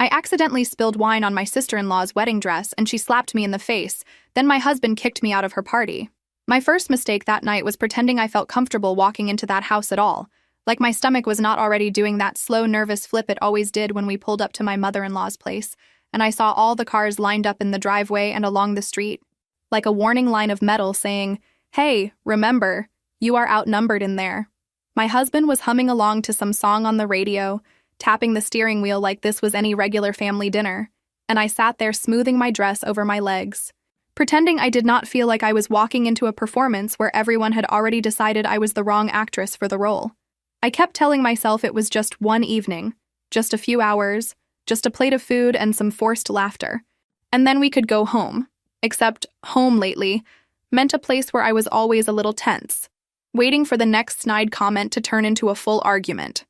I accidentally spilled wine on my sister-in-law's wedding dress and she slapped me in the face. Then my husband kicked me out of her party. My first mistake that night was pretending I felt comfortable walking into that house at all. Like my stomach was not already doing that slow, nervous flip it always did when we pulled up to my mother-in-law's place, and I saw all the cars lined up in the driveway and along the street, like a warning line of metal saying, "Hey, remember, you are outnumbered in there." My husband was humming along to some song on the radio, tapping the steering wheel like this was any regular family dinner, and I sat there smoothing my dress over my legs, pretending I did not feel like I was walking into a performance where everyone had already decided I was the wrong actress for the role. I kept telling myself it was just one evening, just a few hours, just a plate of food and some forced laughter, and then we could go home. Except home lately meant a place where I was always a little tense, waiting for the next snide comment to turn into a full argument.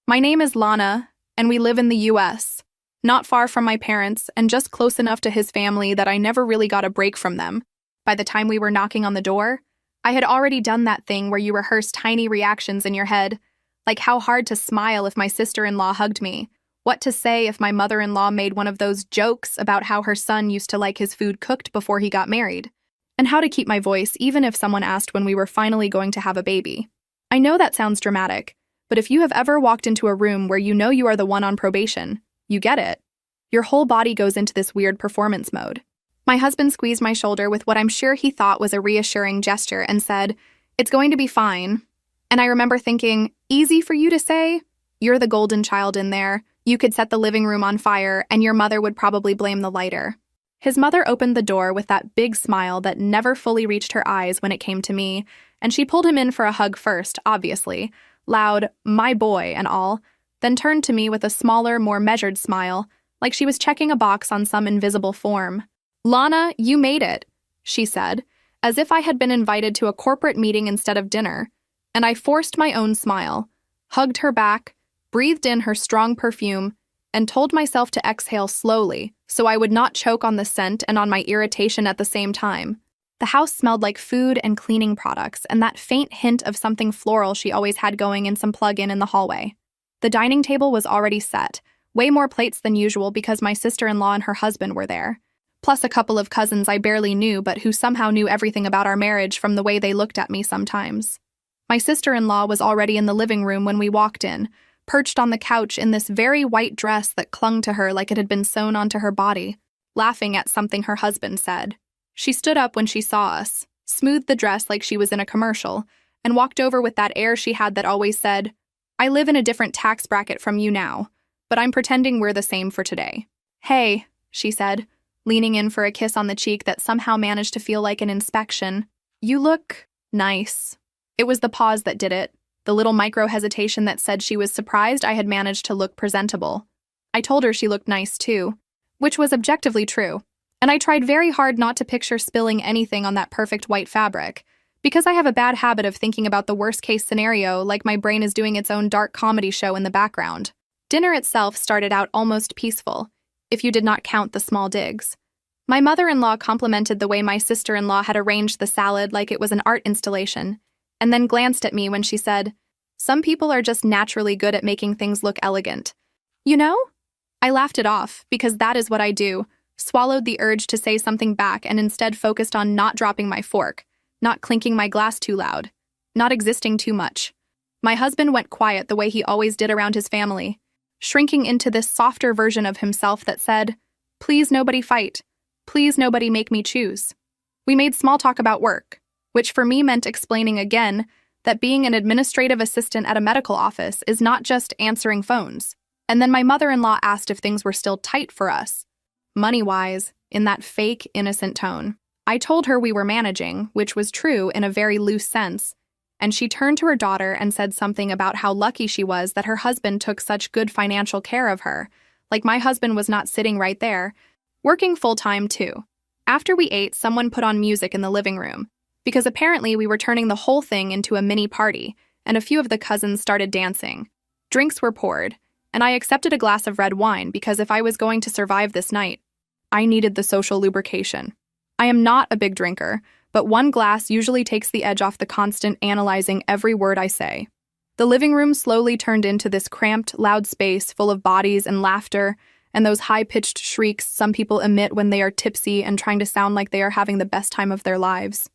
My name is Lana, and we live in the US, not far from my parents and just close enough to his family that I never really got a break from them. By the time we were knocking on the door, I had already done that thing where you rehearse tiny reactions in your head, like how hard to smile if my sister-in-law hugged me, what to say if my mother-in-law made one of those jokes about how her son used to like his food cooked before he got married, and how to keep my voice even if someone asked when we were finally going to have a baby. I know that sounds dramatic, but if you have ever walked into a room where you know you are the one on probation, you get it. Your whole body goes into this weird performance mode. My husband squeezed my shoulder with what I'm sure he thought was a reassuring gesture and said, "It's going to be fine." And I remember thinking, easy for you to say? You're the golden child in there. You could set the living room on fire, and your mother would probably blame the lighter. His mother opened the door with that big smile that never fully reached her eyes when it came to me, and she pulled him in for a hug first, obviously, loud, "My boy," and all, then turned to me with a smaller, more measured smile, like she was checking a box on some invisible form. "Lana, you made it," she said, as if I had been invited to a corporate meeting instead of dinner, and I forced my own smile, hugged her back, breathed in her strong perfume, and told myself to exhale slowly so I would not choke on the scent and on my irritation at the same time. The house smelled like food and cleaning products and that faint hint of something floral she always had going in some plug-in in the hallway. The dining table was already set, way more plates than usual because my sister-in-law and her husband were there, plus a couple of cousins I barely knew but who somehow knew everything about our marriage from the way they looked at me sometimes. My sister-in-law was already in the living room when we walked in, perched on the couch in this very white dress that clung to her like it had been sewn onto her body, laughing at something her husband said. She stood up when she saw us, smoothed the dress like she was in a commercial, and walked over with that air she had that always said, "I live in a different tax bracket from you now, but I'm pretending we're the same for today." "Hey," she said, leaning in for a kiss on the cheek that somehow managed to feel like an inspection. "You look nice." It was the pause that did it, the little micro-hesitation that said she was surprised I had managed to look presentable. I told her she looked nice too, which was objectively true, and I tried very hard not to picture spilling anything on that perfect white fabric, because I have a bad habit of thinking about the worst-case scenario like my brain is doing its own dark comedy show in the background. Dinner itself started out almost peaceful, if you did not count the small digs. My mother-in-law complimented the way my sister-in-law had arranged the salad like it was an art installation, and then glanced at me when she said, "Some people are just naturally good at making things look elegant. You know?" I laughed it off, because that is what I do, swallowed the urge to say something back and instead focused on not dropping my fork, not clinking my glass too loud, not existing too much. My husband went quiet the way he always did around his family, shrinking into this softer version of himself that said, "Please nobody fight. Please nobody make me choose." We made small talk about work, which for me meant explaining again that being an administrative assistant at a medical office is not just answering phones. And then my mother-in-law asked if things were still tight for us, money-wise, in that fake, innocent tone. I told her we were managing, which was true in a very loose sense, and she turned to her daughter and said something about how lucky she was that her husband took such good financial care of her, like my husband was not sitting right there, working full-time too. After we ate, someone put on music in the living room, because apparently we were turning the whole thing into a mini party, and a few of the cousins started dancing. Drinks were poured, and I accepted a glass of red wine because if I was going to survive this night, I needed the social lubrication. I am not a big drinker, but one glass usually takes the edge off the constant analyzing every word I say. The living room slowly turned into this cramped, loud space full of bodies and laughter, and those high-pitched shrieks some people emit when they are tipsy and trying to sound like they are having the best time of their lives.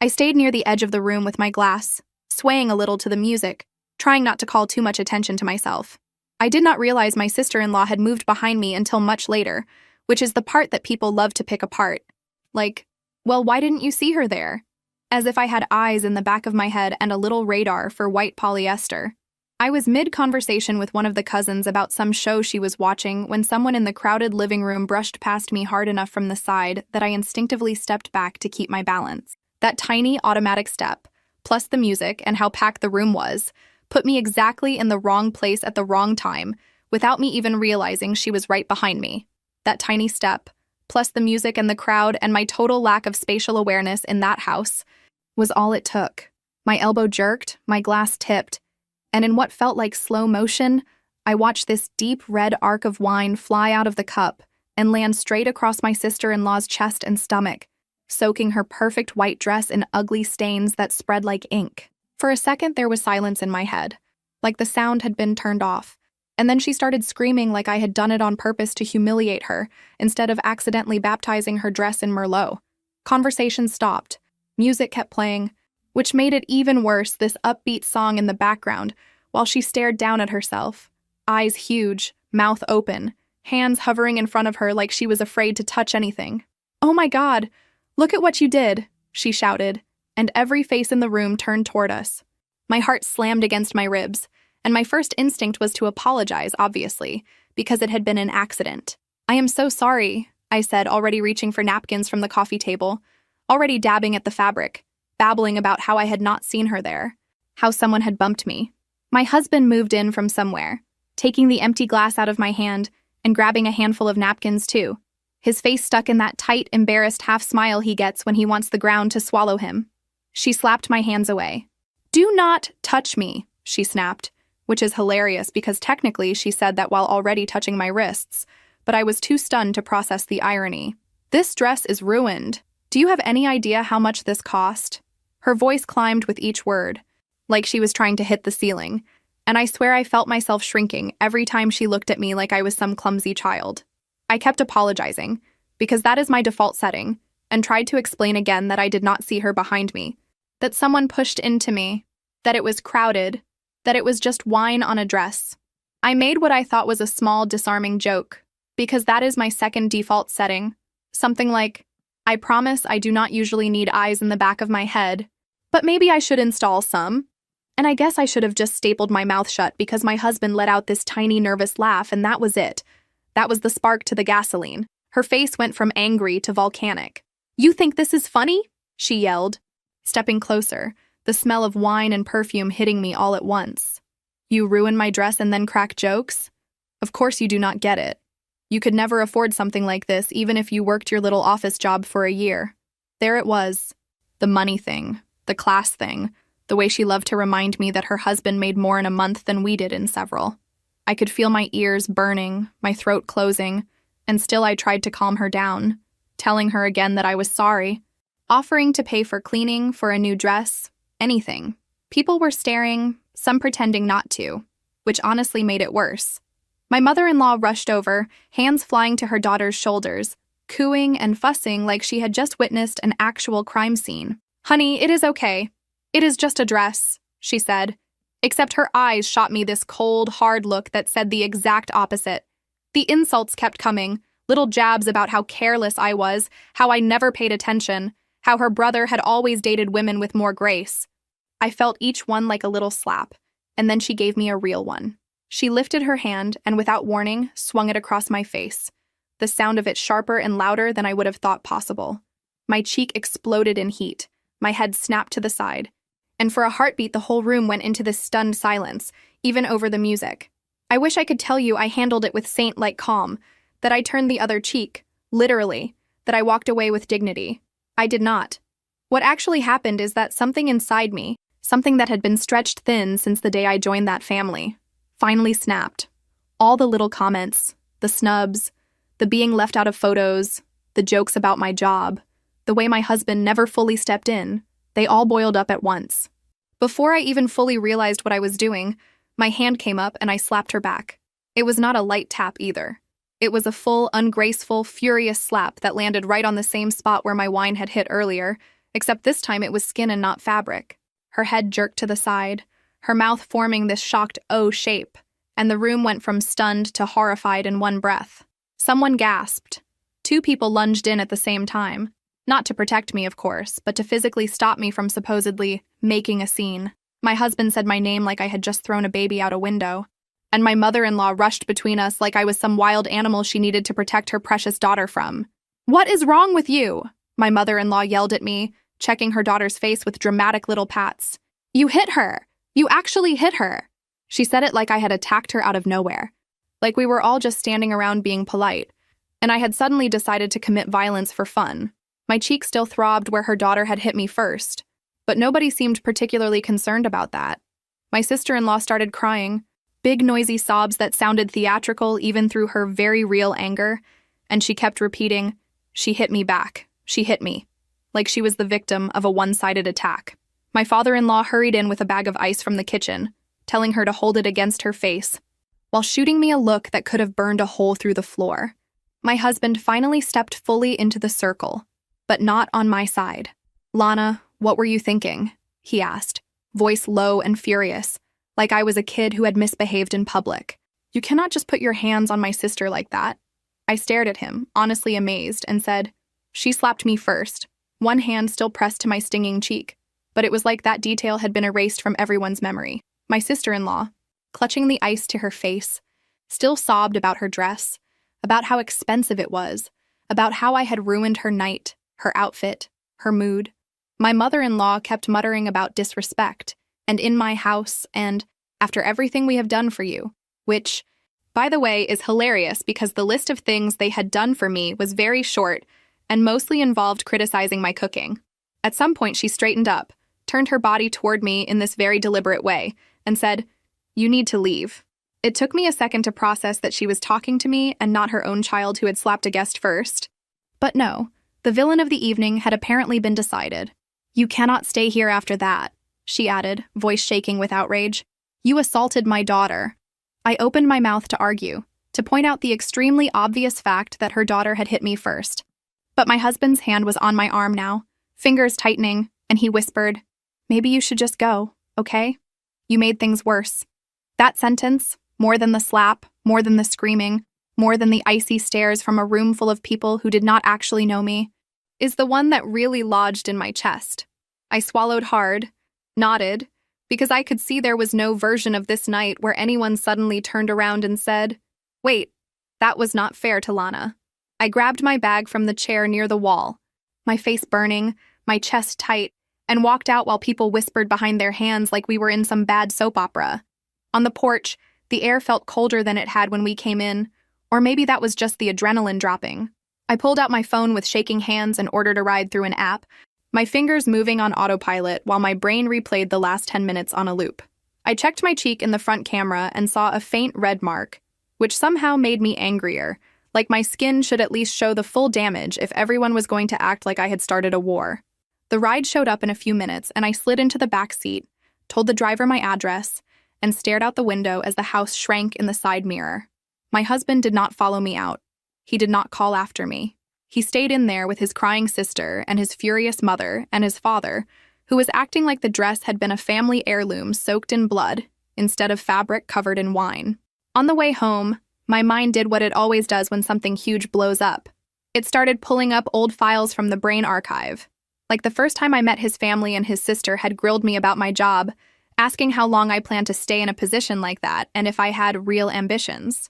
I stayed near the edge of the room with my glass, swaying a little to the music, trying not to call too much attention to myself. I did not realize my sister-in-law had moved behind me until much later, which is the part that people love to pick apart. Like, well, why didn't you see her there? As if I had eyes in the back of my head and a little radar for white polyester. I was mid-conversation with one of the cousins about some show she was watching when someone in the crowded living room brushed past me hard enough from the side that I instinctively stepped back to keep my balance. That tiny automatic step, plus the music and how packed the room was, put me exactly in the wrong place at the wrong time, without me even realizing she was right behind me. That tiny step, plus the music and the crowd and my total lack of spatial awareness in that house, was all it took. My elbow jerked, my glass tipped, and in what felt like slow motion, I watched this deep red arc of wine fly out of the cup and land straight across my sister-in-law's chest and stomach, soaking her perfect white dress in ugly stains that spread like ink. For a second, there was silence in my head, like the sound had been turned off, and then she started screaming like I had done it on purpose to humiliate her, instead of accidentally baptizing her dress in Merlot. Conversation stopped. Music kept playing, which made it even worse, this upbeat song in the background, while she stared down at herself, eyes huge, mouth open, hands hovering in front of her like she was afraid to touch anything. "Oh my God, look at what you did," she shouted, and every face in the room turned toward us. My heart slammed against my ribs, and my first instinct was to apologize, obviously, because it had been an accident. "I am so sorry," I said, already reaching for napkins from the coffee table, already dabbing at the fabric, babbling about how I had not seen her there, how someone had bumped me. My husband moved in from somewhere, taking the empty glass out of my hand and grabbing a handful of napkins too, his face stuck in that tight, embarrassed half-smile he gets when he wants the ground to swallow him. She slapped my hands away. "Do not touch me," she snapped, which is hilarious because technically she said that while already touching my wrists, but I was too stunned to process the irony. "This dress is ruined. Do you have any idea how much this cost?" Her voice climbed with each word, like she was trying to hit the ceiling, and I swear I felt myself shrinking every time she looked at me like I was some clumsy child. I kept apologizing, because that is my default setting, and tried to explain again that I did not see her behind me, that someone pushed into me, that it was crowded, that it was just wine on a dress. I made what I thought was a small, disarming joke, because that is my second default setting, something like, "I promise I do not usually need eyes in the back of my head, but maybe I should install some." And I guess I should have just stapled my mouth shut because my husband let out this tiny nervous laugh and that was it. That was the spark to the gasoline. Her face went from angry to volcanic. "You think this is funny?" she yelled, stepping closer, the smell of wine and perfume hitting me all at once. "You ruin my dress and then crack jokes? Of course you do not get it. You could never afford something like this even if you worked your little office job for a year." There it was. The money thing, the class thing, the way she loved to remind me that her husband made more in a month than we did in several. I could feel my ears burning, my throat closing, and still I tried to calm her down, telling her again that I was sorry, offering to pay for cleaning, for a new dress, anything. People were staring, some pretending not to, which honestly made it worse. My mother-in-law rushed over, hands flying to her daughter's shoulders, cooing and fussing like she had just witnessed an actual crime scene. "Honey, it is okay. It is just a dress," she said, except her eyes shot me this cold, hard look that said the exact opposite. The insults kept coming, little jabs about how careless I was, how I never paid attention, how her brother had always dated women with more grace. I felt each one like a little slap, and then she gave me a real one. She lifted her hand and, without warning, swung it across my face, the sound of it sharper and louder than I would have thought possible. My cheek exploded in heat, my head snapped to the side, and for a heartbeat the whole room went into this stunned silence, even over the music. I wish I could tell you I handled it with saint-like calm, that I turned the other cheek, literally, that I walked away with dignity. I did not. What actually happened is that something inside me, something that had been stretched thin since the day I joined that family, finally snapped. All the little comments, the snubs, the being left out of photos, the jokes about my job, the way my husband never fully stepped in, they all boiled up at once. Before I even fully realized what I was doing, my hand came up and I slapped her back. It was not a light tap either. It was a full, ungraceful, furious slap that landed right on the same spot where my wine had hit earlier, except this time it was skin and not fabric. Her head jerked to the side, her mouth forming this shocked O shape, and the room went from stunned to horrified in one breath. Someone gasped. 2 people lunged in at the same time. Not to protect me, of course, but to physically stop me from supposedly making a scene. My husband said my name like I had just thrown a baby out a window, and my mother-in-law rushed between us like I was some wild animal she needed to protect her precious daughter from. "What is wrong with you?" My mother-in-law yelled at me, checking her daughter's face with dramatic little pats. "You hit her! You actually hit her!" She said it like I had attacked her out of nowhere, like we were all just standing around being polite, and I had suddenly decided to commit violence for fun. My cheek still throbbed where her daughter had hit me first, but nobody seemed particularly concerned about that. My sister-in-law started crying, big noisy sobs that sounded theatrical even through her very real anger, and she kept repeating, "She hit me back. She hit me," like she was the victim of a one-sided attack. My father-in-law hurried in with a bag of ice from the kitchen, telling her to hold it against her face, while shooting me a look that could have burned a hole through the floor. My husband finally stepped fully into the circle, but not on my side. "Lana, what were you thinking?" he asked, voice low and furious, like I was a kid who had misbehaved in public. "You cannot just put your hands on my sister like that." I stared at him, honestly amazed, and said, "She slapped me first," one hand still pressed to my stinging cheek, but it was like that detail had been erased from everyone's memory. My sister-in-law, clutching the ice to her face, still sobbed about her dress, about how expensive it was, about how I had ruined her night, her outfit, her mood. My mother-in-law kept muttering about disrespect, and in my house, and after everything we have done for you, which, by the way, is hilarious because the list of things they had done for me was very short and mostly involved criticizing my cooking. At some point, she straightened up, turned her body toward me in this very deliberate way, and said, "You need to leave." It took me a second to process that she was talking to me and not her own child who had slapped a guest first. But no, the villain of the evening had apparently been decided. "You cannot stay here after that," she added, voice shaking with outrage. "You assaulted my daughter." I opened my mouth to argue, to point out the extremely obvious fact that her daughter had hit me first. But my husband's hand was on my arm now, fingers tightening, and he whispered, "Maybe you should just go, okay? You made things worse." That sentence, more than the slap, more than the screaming, more than the icy stares from a room full of people who did not actually know me, is the one that really lodged in my chest. I swallowed hard, nodded, because I could see there was no version of this night where anyone suddenly turned around and said, "Wait, that was not fair to Lana." I grabbed my bag from the chair near the wall, my face burning, my chest tight, and walked out while people whispered behind their hands like we were in some bad soap opera. On the porch, the air felt colder than it had when we came in, or maybe that was just the adrenaline dropping. I pulled out my phone with shaking hands and ordered a ride through an app, my fingers moving on autopilot while my brain replayed the last 10 minutes on a loop. I checked my cheek in the front camera and saw a faint red mark, which somehow made me angrier, like my skin should at least show the full damage if everyone was going to act like I had started a war. The ride showed up in a few minutes, and I slid into the back seat, told the driver my address, and stared out the window as the house shrank in the side mirror. My husband did not follow me out. He did not call after me. He stayed in there with his crying sister and his furious mother and his father, who was acting like the dress had been a family heirloom soaked in blood instead of fabric covered in wine. On the way home, my mind did what it always does when something huge blows up. It started pulling up old files from the brain archive. Like the first time I met his family and his sister had grilled me about my job, asking how long I planned to stay in a position like that and if I had real ambitions.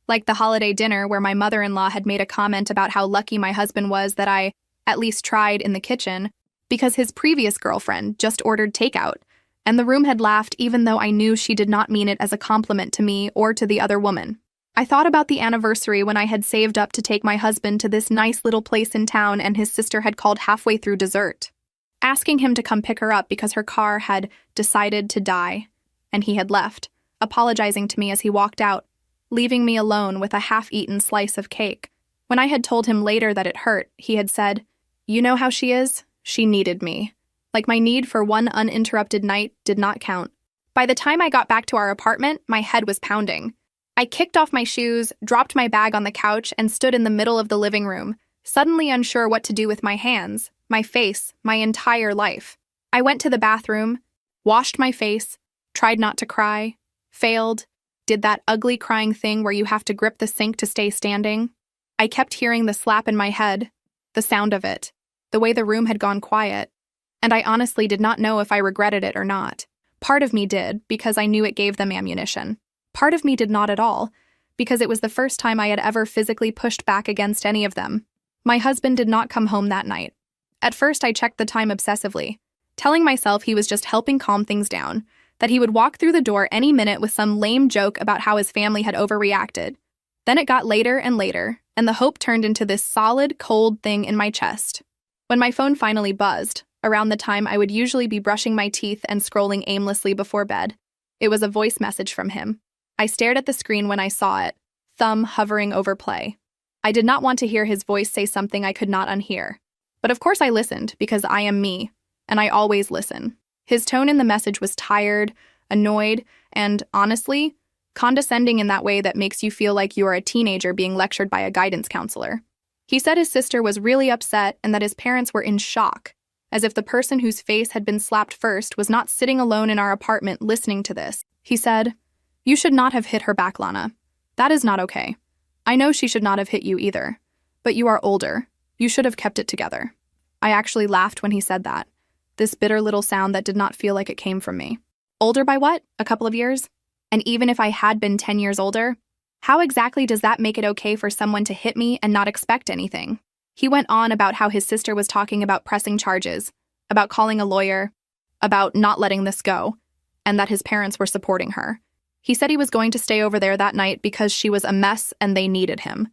Like the holiday dinner where my mother-in-law had made a comment about how lucky my husband was that I at least tried in the kitchen because his previous girlfriend just ordered takeout, and the room had laughed even though I knew she did not mean it as a compliment to me or to the other woman. I thought about the anniversary when I had saved up to take my husband to this nice little place in town and his sister had called halfway through dessert, asking him to come pick her up because her car had decided to die, and he had left, apologizing to me as he walked out, leaving me alone with a half-eaten slice of cake. When I had told him later that it hurt, he had said, "You know how she is? She needed me." Like my need for one uninterrupted night did not count. By the time I got back to our apartment, my head was pounding. I kicked off my shoes, dropped my bag on the couch, and stood in the middle of the living room, suddenly unsure what to do with my hands, my face, my entire life. I went to the bathroom, washed my face, tried not to cry, failed, did that ugly crying thing where you have to grip the sink to stay standing. I kept hearing the slap in my head, the sound of it, the way the room had gone quiet, and I honestly did not know if I regretted it or not. Part of me did, because I knew it gave them ammunition. Part of me did not at all, because it was the first time I had ever physically pushed back against any of them. My husband did not come home that night. At first, I checked the time obsessively, telling myself he was just helping calm things down, that he would walk through the door any minute with some lame joke about how his family had overreacted. Then it got later and later, and the hope turned into this solid, cold thing in my chest. When my phone finally buzzed, around the time I would usually be brushing my teeth and scrolling aimlessly before bed, it was a voice message from him. I stared at the screen when I saw it, thumb hovering over play. I did not want to hear his voice say something I could not unhear. But of course I listened, because I am me, and I always listen. His tone in the message was tired, annoyed, and, honestly, condescending in that way that makes you feel like you are a teenager being lectured by a guidance counselor. He said his sister was really upset and that his parents were in shock, as if the person whose face had been slapped first was not sitting alone in our apartment listening to this. He said, "You should not have hit her back, Lana. That is not okay. I know she should not have hit you either. But you are older. You should have kept it together." I actually laughed when he said that. This bitter little sound that did not feel like it came from me. Older by what? A couple of years? And even if I had been 10 years older, how exactly does that make it okay for someone to hit me and not expect anything? He went on about how his sister was talking about pressing charges, about calling a lawyer, about not letting this go, and that his parents were supporting her. He said he was going to stay over there that night because she was a mess and they needed him.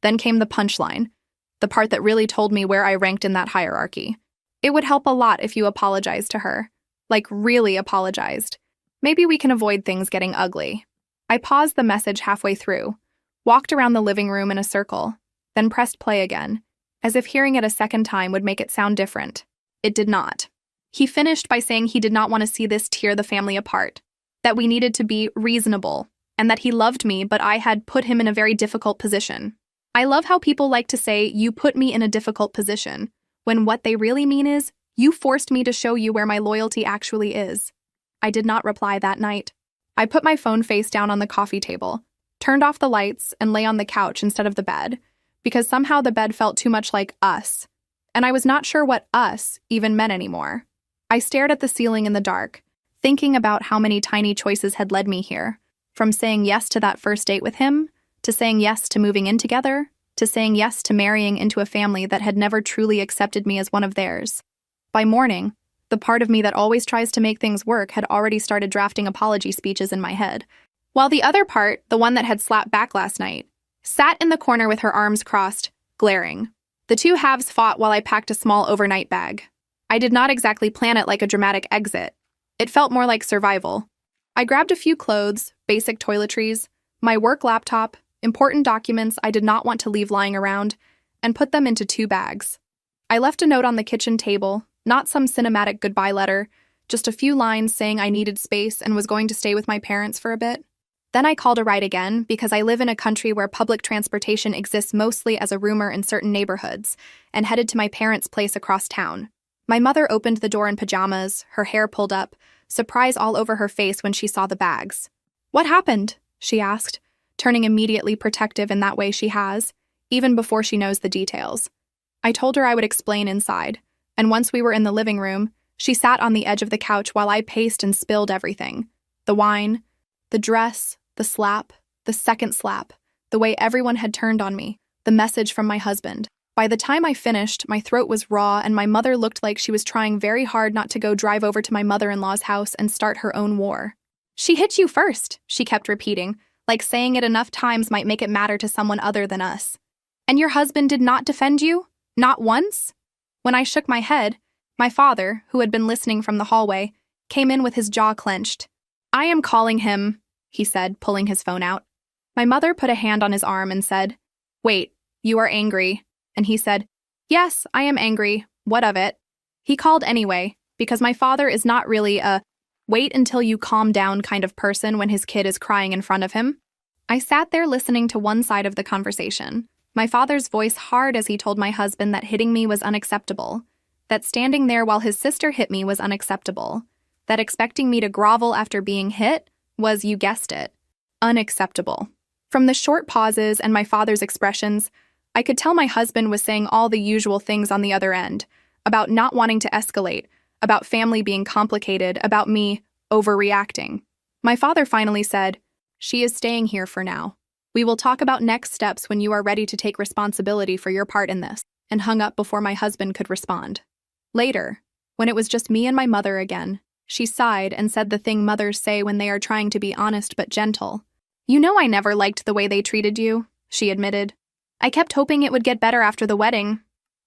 Then came the punchline, the part that really told me where I ranked in that hierarchy. It would help a lot if you apologized to her. Like, really apologized. Maybe we can avoid things getting ugly. I paused the message halfway through, walked around the living room in a circle, then pressed play again, as if hearing it a second time would make it sound different. It did not. He finished by saying he did not want to see this tear the family apart, that we needed to be reasonable, and that he loved me, but I had put him in a very difficult position. I love how people like to say, "You put me in a difficult position," when what they really mean is, "You forced me to show you where my loyalty actually is." I did not reply that night. I put my phone face down on the coffee table, turned off the lights, and lay on the couch instead of the bed, because somehow the bed felt too much like us, and I was not sure what us even meant anymore. I stared at the ceiling in the dark, thinking about how many tiny choices had led me here, from saying yes to that first date with him, to saying yes to moving in together, to saying yes to marrying into a family that had never truly accepted me as one of theirs. By morning, the part of me that always tries to make things work had already started drafting apology speeches in my head, while the other part, the one that had slapped back last night, sat in the corner with her arms crossed, glaring. The two halves fought while I packed a small overnight bag. I did not exactly plan it like a dramatic exit. It felt more like survival. I grabbed a few clothes, basic toiletries, my work laptop, important documents I did not want to leave lying around, and put them into 2 bags. I left a note on the kitchen table, not some cinematic goodbye letter, just a few lines saying I needed space and was going to stay with my parents for a bit. Then I called a ride again because I live in a country where public transportation exists mostly as a rumor in certain neighborhoods, and headed to my parents' place across town. My mother opened the door in pajamas, her hair pulled up, surprise all over her face when she saw the bags. "What happened?" she asked, turning immediately protective in that way she has, even before she knows the details. I told her I would explain inside, and once we were in the living room, she sat on the edge of the couch while I paced and spilled everything. The wine, the dress, the slap, the second slap, the way everyone had turned on me, the message from my husband. By the time I finished, my throat was raw and my mother looked like she was trying very hard not to go drive over to my mother-in-law's house and start her own war. "She hit you first," she kept repeating, like saying it enough times might make it matter to someone other than us. "And your husband did not defend you? Not once?" When I shook my head, my father, who had been listening from the hallway, came in with his jaw clenched. "I am calling him," he said, pulling his phone out. My mother put a hand on his arm and said, "Wait, you are angry." And he said, "Yes, I am angry. What of it?" He called anyway, because my father is not really a wait until you calm down kind of person when his kid is crying in front of him. I sat there listening to one side of the conversation, my father's voice hard as he told my husband that hitting me was unacceptable, that standing there while his sister hit me was unacceptable, that expecting me to grovel after being hit was, you guessed it, unacceptable. From the short pauses and my father's expressions, I could tell my husband was saying all the usual things on the other end, about not wanting to escalate, about family being complicated, about me overreacting. My father finally said, "She is staying here for now. We will talk about next steps when you are ready to take responsibility for your part in this," and hung up before my husband could respond. Later, when it was just me and my mother again, she sighed and said the thing mothers say when they are trying to be honest but gentle. "You know I never liked the way they treated you," she admitted. "I kept hoping it would get better after the wedding."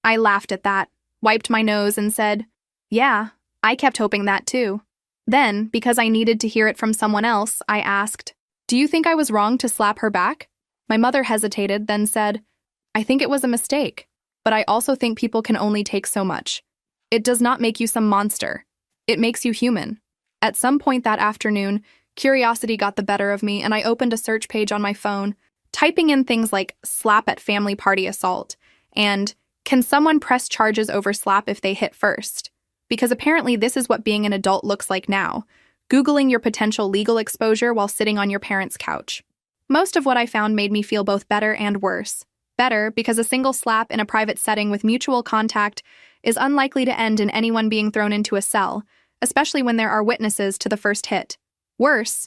I laughed at that, wiped my nose, and said, "Yeah, I kept hoping that too." Then, because I needed to hear it from someone else, I asked, "Do you think I was wrong to slap her back?" My mother hesitated, then said, "I think it was a mistake, but I also think people can only take so much. It does not make you some monster. It makes you human." At some point that afternoon, curiosity got the better of me, and I opened a search page on my phone, typing in things like "slap at family party assault" and "can someone press charges over slap if they hit first?" Because apparently this is what being an adult looks like now, Googling your potential legal exposure while sitting on your parents' couch. Most of what I found made me feel both better and worse. Better because a single slap in a private setting with mutual contact is unlikely to end in anyone being thrown into a cell, especially when there are witnesses to the first hit. Worse,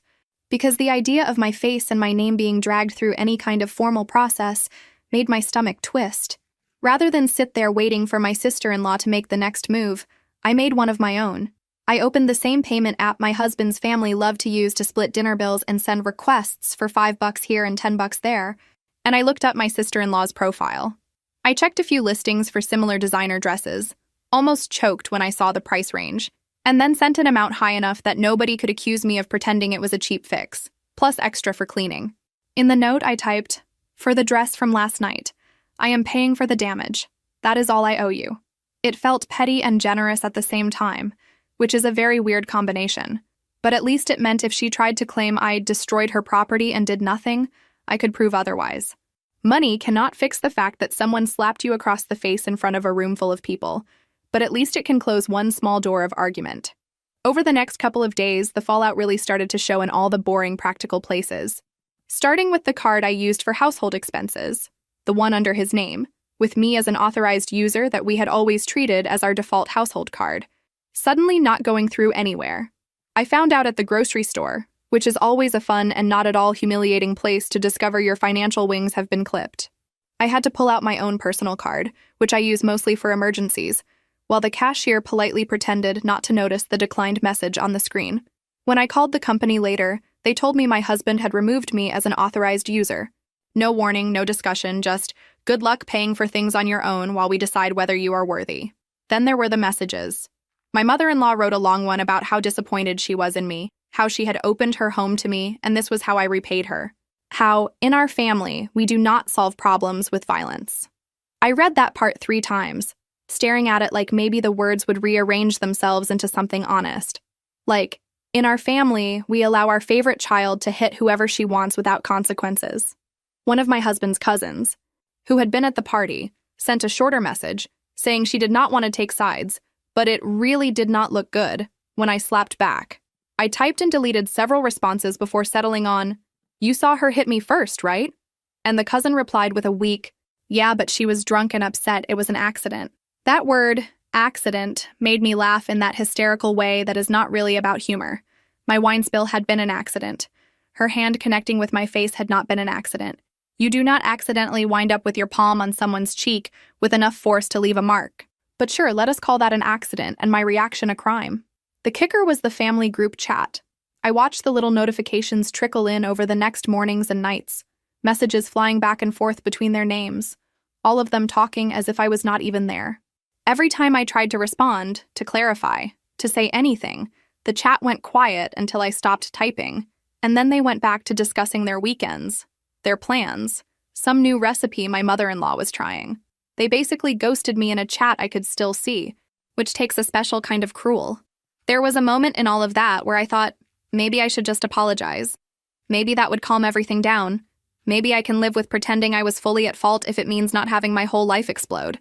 because the idea of my face and my name being dragged through any kind of formal process made my stomach twist. Rather than sit there waiting for my sister-in-law to make the next move, I made one of my own. I opened the same payment app my husband's family loved to use to split dinner bills and send requests for $5 here and $10 there, and I looked up my sister-in-law's profile. I checked a few listings for similar designer dresses, almost choked when I saw the price range, and then sent an amount high enough that nobody could accuse me of pretending it was a cheap fix, plus extra for cleaning. In the note I typed, "For the dress from last night, I am paying for the damage. That is all I owe you." It felt petty and generous at the same time, which is a very weird combination. But at least it meant if she tried to claim I destroyed her property and did nothing, I could prove otherwise. Money cannot fix the fact that someone slapped you across the face in front of a room full of people, but at least it can close one small door of argument. Over the next couple of days, the fallout really started to show in all the boring practical places. Starting with the card I used for household expenses, the one under his name, with me as an authorized user that we had always treated as our default household card, suddenly not going through anywhere. I found out at the grocery store, which is always a fun and not at all humiliating place to discover your financial wings have been clipped. I had to pull out my own personal card, which I use mostly for emergencies, while the cashier politely pretended not to notice the declined message on the screen. When I called the company later, they told me my husband had removed me as an authorized user. No warning, no discussion, just good luck paying for things on your own while we decide whether you are worthy. Then there were the messages. My mother-in-law wrote a long one about how disappointed she was in me, how she had opened her home to me, and this was how I repaid her. How, in our family, we do not solve problems with violence. I read that part 3 times, staring at it like maybe the words would rearrange themselves into something honest. Like, in our family, we allow our favorite child to hit whoever she wants without consequences. One of my husband's cousins, who had been at the party, sent a shorter message saying she did not want to take sides, but it really did not look good when I slapped back. I typed and deleted several responses before settling on, "You saw her hit me first, right?" And the cousin replied with a weak, "Yeah, but she was drunk and upset. It was an accident." That word, accident, made me laugh in that hysterical way that is not really about humor. My wine spill had been an accident. Her hand connecting with my face had not been an accident. You do not accidentally wind up with your palm on someone's cheek with enough force to leave a mark. But sure, let us call that an accident and my reaction a crime. The kicker was the family group chat. I watched the little notifications trickle in over the next mornings and nights, messages flying back and forth between their names, all of them talking as if I was not even there. Every time I tried to respond, to clarify, to say anything, the chat went quiet until I stopped typing, and then they went back to discussing their weekends, their plans, some new recipe my mother-in-law was trying. They basically ghosted me in a chat I could still see, which takes a special kind of cruel. There was a moment in all of that where I thought, maybe I should just apologize. Maybe that would calm everything down. Maybe I can live with pretending I was fully at fault if it means not having my whole life explode.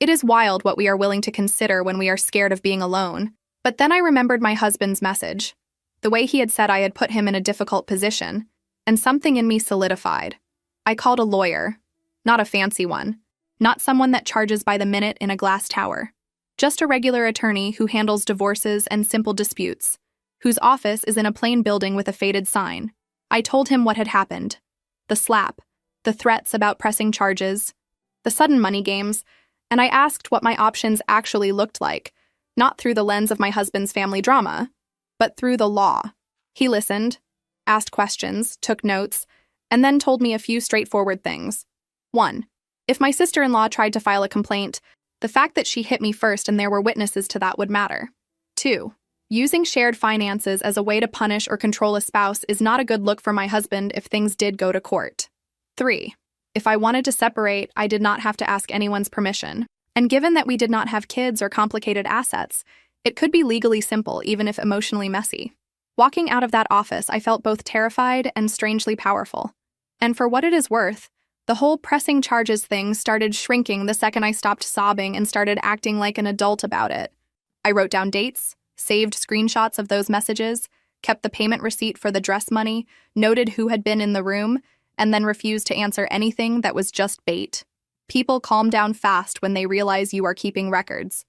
It is wild what we are willing to consider when we are scared of being alone. But then I remembered my husband's message. The way he had said I had put him in a difficult position, and something in me solidified. I called a lawyer. Not a fancy one. Not someone that charges by the minute in a glass tower. Just a regular attorney who handles divorces and simple disputes, whose office is in a plain building with a faded sign. I told him what had happened. The slap, the threats about pressing charges, the sudden money games, and I asked what my options actually looked like, not through the lens of my husband's family drama, but through the law. He listened, asked questions, took notes, and then told me a few straightforward things. 1. If my sister-in-law tried to file a complaint, the fact that she hit me first and there were witnesses to that would matter. 2. Using shared finances as a way to punish or control a spouse is not a good look for my husband if things did go to court. 3. If I wanted to separate, I did not have to ask anyone's permission. And given that we did not have kids or complicated assets, it could be legally simple even if emotionally messy. Walking out of that office, I felt both terrified and strangely powerful. And for what it is worth, the whole pressing charges thing started shrinking the second I stopped sobbing and started acting like an adult about it. I wrote down dates, saved screenshots of those messages, kept the payment receipt for the dress money, noted who had been in the room, and then refused to answer anything that was just bait. People calm down fast when they realize you are keeping records.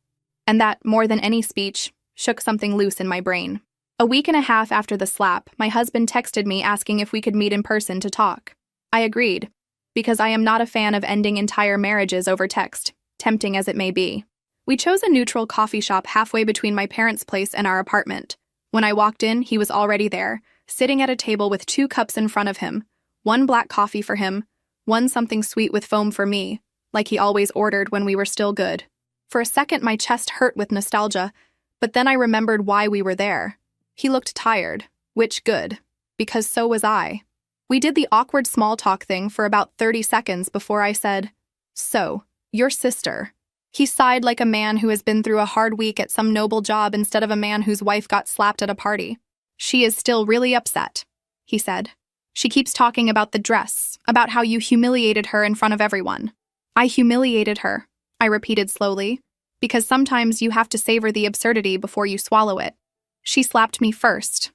And that, more than any speech, shook something loose in my brain. A week and a half after the slap, my husband texted me asking if we could meet in person to talk. I agreed, because I am not a fan of ending entire marriages over text, tempting as it may be. We chose a neutral coffee shop halfway between my parents' place and our apartment. When I walked in, he was already there, sitting at a table with 2 cups in front of him, 1 black coffee for him, 1 something sweet with foam for me, like he always ordered when we were still good. For a second, my chest hurt with nostalgia, but then I remembered why we were there. He looked tired, which good, because so was I. We did the awkward small talk thing for about 30 seconds before I said, "So, your sister." He sighed like a man who has been through a hard week at some noble job instead of a man whose wife got slapped at a party. "She is still really upset," he said. "She keeps talking about the dress, about how you humiliated her in front of everyone." "I humiliated her," I repeated slowly, because sometimes you have to savor the absurdity before you swallow it. "She slapped me first,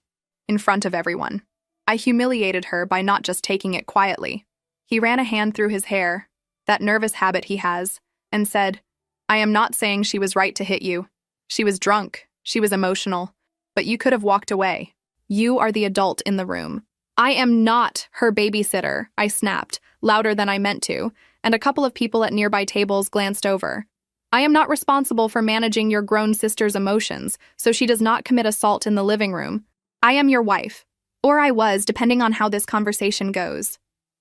in front of everyone. I humiliated her by not just taking it quietly." He ran a hand through his hair, that nervous habit he has, and said, "I am not saying she was right to hit you. She was drunk, she was emotional, but you could have walked away. You are the adult in the room." "I am not her babysitter," I snapped, louder than I meant to, and a couple of people at nearby tables glanced over. "I am not responsible for managing your grown sister's emotions, so she does not commit assault in the living room. I am your wife. Or I was, depending on how this conversation goes."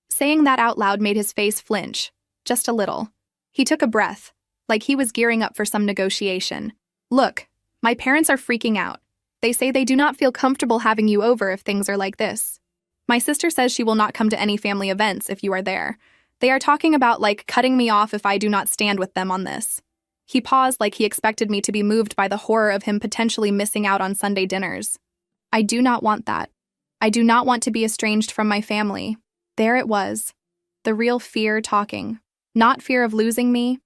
Saying that out loud made his face flinch, just a little. He took a breath, like he was gearing up for some negotiation. "Look, my parents are freaking out. They say they do not feel comfortable having you over if things are like this. My sister says she will not come to any family events if you are there. They are talking about, like, cutting me off if I do not stand with them on this." He paused like he expected me to be moved by the horror of him potentially missing out on Sunday dinners. "I do not want that. I do not want to be estranged from my family." There it was, the real fear talking. Not fear of losing me,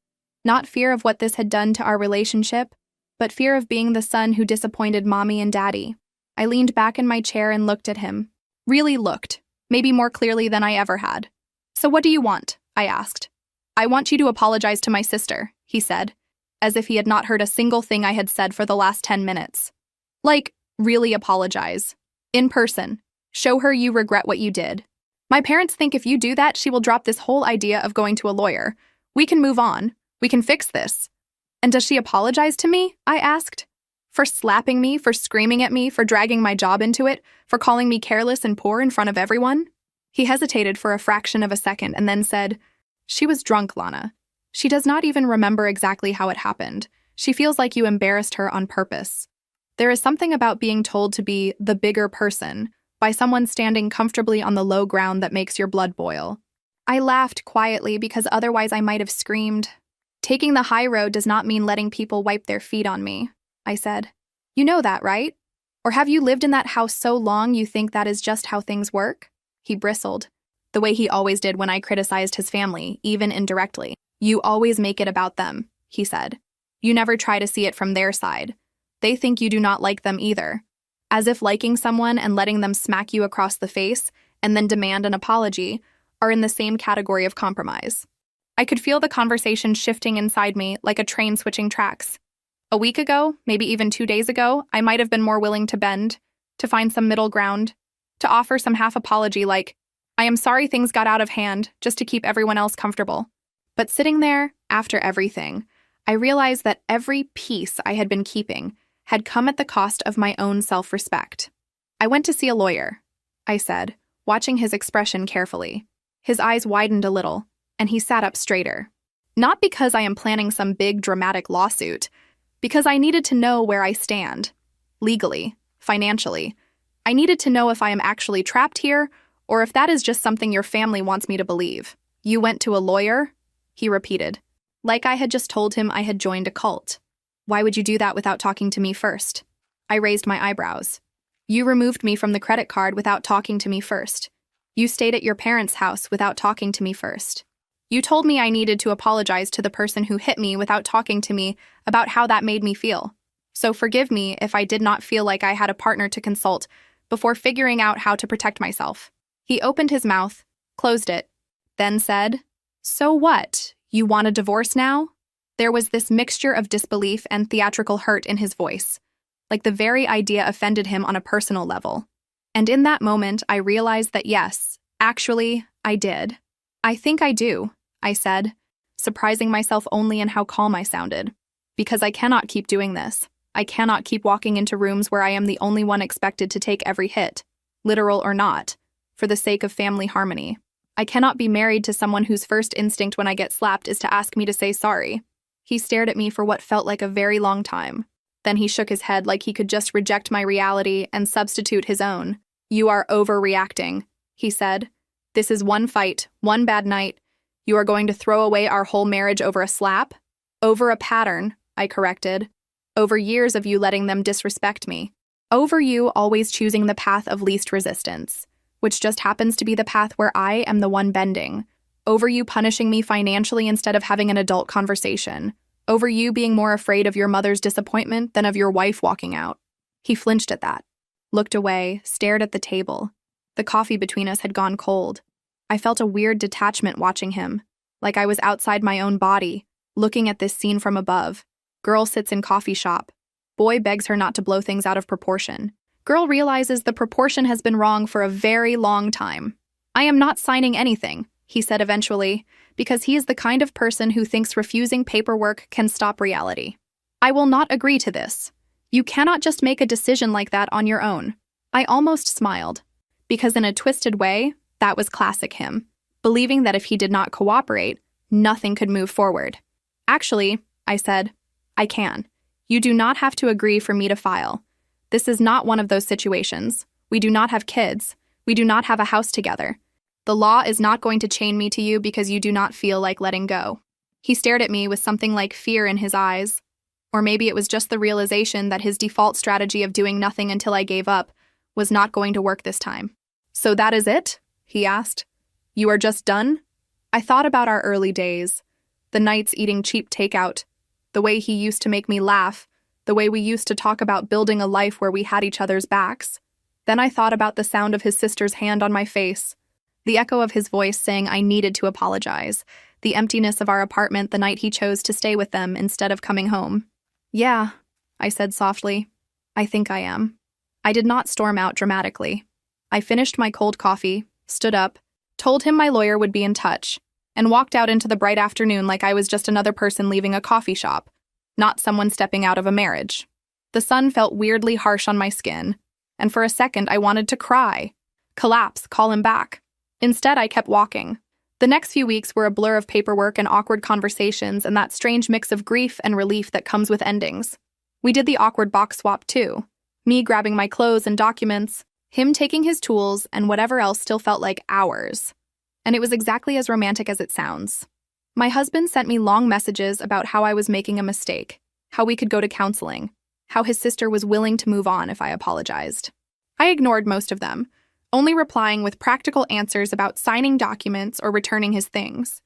not fear of what this had done to our relationship, but fear of being the son who disappointed mommy and daddy. I leaned back in my chair and looked at him. Really looked, maybe more clearly than I ever had. "So what do you want?" I asked. "I want you to apologize to my sister," he said, as if he had not heard a single thing I had said for the last 10 minutes. "Like, really apologize. In person. Show her you regret what you did. My parents think if you do that, she will drop this whole idea of going to a lawyer. We can move on. We can fix this." "And does she apologize to me?" I asked. "For slapping me, for screaming at me, for dragging my job into it, for calling me careless and poor in front of everyone?" He hesitated for a fraction of a second and then said, "She was drunk, Lana. She does not even remember exactly how it happened. She feels like you embarrassed her on purpose. There is something about being told to be the bigger person by someone standing comfortably on the low ground that makes your blood boil." I laughed quietly because otherwise I might have screamed. "Taking the high road does not mean letting people wipe their feet on me," I said. "You know that, right? Or have you lived in that house so long you think that is just how things work?" He bristled, the way he always did when I criticized his family, even indirectly. You always make it about them, he said. You never try to see it from their side. They think you do not like them either. As if liking someone and letting them smack you across the face and then demand an apology are in the same category of compromise. I could feel the conversation shifting inside me like a train switching tracks. A week ago, maybe even 2 days ago, I might have been more willing to bend, to find some middle ground, to offer some half apology like, I am sorry things got out of hand, just to keep everyone else comfortable. But sitting there, after everything, I realized that every piece I had been keeping had come at the cost of my own self-respect. I went to see a lawyer, I said, watching his expression carefully. His eyes widened a little, and he sat up straighter. Not because I am planning some big dramatic lawsuit, because I needed to know where I stand. Legally, financially. I needed to know if I am actually trapped here, or if that is just something your family wants me to believe. You went to a lawyer? He repeated, like I had just told him I had joined a cult. Why would you do that without talking to me first? I raised my eyebrows. You removed me from the credit card without talking to me first. You stayed at your parents' house without talking to me first. You told me I needed to apologize to the person who hit me without talking to me about how that made me feel. So forgive me if I did not feel like I had a partner to consult before figuring out how to protect myself. He opened his mouth, closed it, then said, So what? You want a divorce now? There was this mixture of disbelief and theatrical hurt in his voice, like the very idea offended him on a personal level. And in that moment, I realized that yes, actually, I did. I think I do, I said, surprising myself only in how calm I sounded. Because I cannot keep doing this. I cannot keep walking into rooms where I am the only one expected to take every hit, literal or not, for the sake of family harmony. I cannot be married to someone whose first instinct when I get slapped is to ask me to say sorry. He stared at me for what felt like a very long time. Then he shook his head like he could just reject my reality and substitute his own. You are overreacting, he said. This is one fight, one bad night. You are going to throw away our whole marriage over a slap? Over a pattern, I corrected. Over years of you letting them disrespect me. Over you always choosing the path of least resistance, which just happens to be the path where I am the one bending. Over you punishing me financially instead of having an adult conversation. Over you being more afraid of your mother's disappointment than of your wife walking out. He flinched at that, looked away, stared at the table. The coffee between us had gone cold. I felt a weird detachment watching him, like I was outside my own body, looking at this scene from above. Girl sits in coffee shop. Boy begs her not to blow things out of proportion. Girl realizes the proportion has been wrong for a very long time. I am not signing anything, he said eventually, because he is the kind of person who thinks refusing paperwork can stop reality. I will not agree to this. You cannot just make a decision like that on your own. I almost smiled, because in a twisted way, that was classic him, believing that if he did not cooperate, nothing could move forward. Actually, I said, I can. You do not have to agree for me to file. This is not one of those situations. We do not have kids. We do not have a house together. The law is not going to chain me to you because you do not feel like letting go. He stared at me with something like fear in his eyes. Or maybe it was just the realization that his default strategy of doing nothing until I gave up was not going to work this time. So that is it? He asked. You are just done? I thought about our early days, the nights eating cheap takeout, the way he used to make me laugh, the way we used to talk about building a life where we had each other's backs. Then I thought about the sound of his sister's hand on my face, the echo of his voice saying I needed to apologize, the emptiness of our apartment the night he chose to stay with them instead of coming home. Yeah, I said softly. I think I am. I did not storm out dramatically. I finished my cold coffee, stood up, told him my lawyer would be in touch, and walked out into the bright afternoon like I was just another person leaving a coffee shop, not someone stepping out of a marriage. The sun felt weirdly harsh on my skin, and for a second I wanted to cry, collapse, call him back. Instead, I kept walking. The next few weeks were a blur of paperwork and awkward conversations and that strange mix of grief and relief that comes with endings. We did the awkward box swap too, me grabbing my clothes and documents, him taking his tools, and whatever else still felt like hours. And it was exactly as romantic as it sounds. My husband sent me long messages about how I was making a mistake, how we could go to counseling, how his sister was willing to move on if I apologized. I ignored most of them, only replying with practical answers about signing documents or returning his things.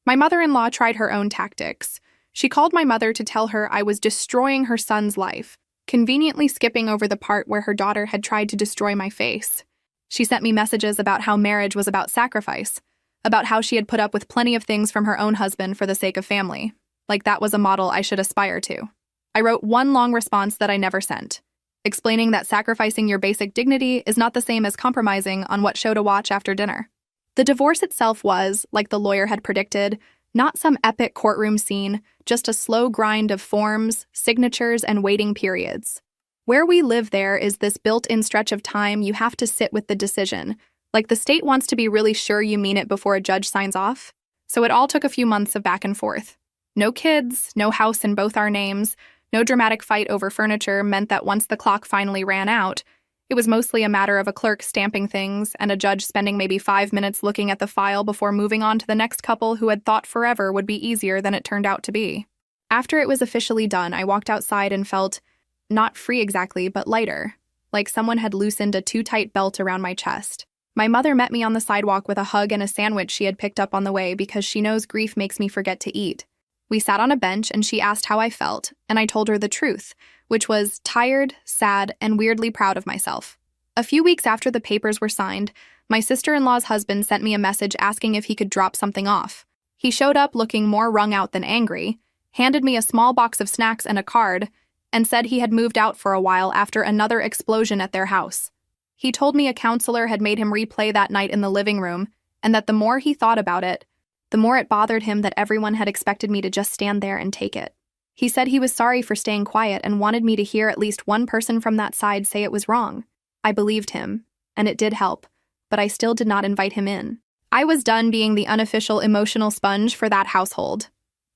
My mother-in-law tried her own tactics. She called my mother to tell her I was destroying her son's life, conveniently skipping over the part where her daughter had tried to destroy my face. She sent me messages about how marriage was about sacrifice, about how she had put up with plenty of things from her own husband for the sake of family, like that was a model I should aspire to. I wrote one long response that I never sent, explaining that sacrificing your basic dignity is not the same as compromising on what show to watch after dinner. The divorce itself was, like the lawyer had predicted, not some epic courtroom scene, just a slow grind of forms, signatures, and waiting periods. Where we live there is this built-in stretch of time you have to sit with the decision, like the state wants to be really sure you mean it before a judge signs off. So it all took a few months of back and forth. No kids, no house in both our names, no dramatic fight over furniture meant that once the clock finally ran out, it was mostly a matter of a clerk stamping things and a judge spending maybe 5 minutes looking at the file before moving on to the next couple who had thought forever would be easier than it turned out to be. After it was officially done, I walked outside and felt, not free exactly, but lighter, like someone had loosened a too tight belt around my chest. My mother met me on the sidewalk with a hug and a sandwich she had picked up on the way because she knows grief makes me forget to eat. We sat on a bench and she asked how I felt, and I told her the truth, which was tired, sad, and weirdly proud of myself. A few weeks after the papers were signed, my sister-in-law's husband sent me a message asking if he could drop something off. He showed up looking more wrung out than angry, handed me a small box of snacks and a card, and said he had moved out for a while after another explosion at their house. He told me a counselor had made him replay that night in the living room, and that the more he thought about it, the more it bothered him that everyone had expected me to just stand there and take it. He said he was sorry for staying quiet and wanted me to hear at least one person from that side say it was wrong. I believed him, and it did help, but I still did not invite him in. I was done being the unofficial emotional sponge for that household.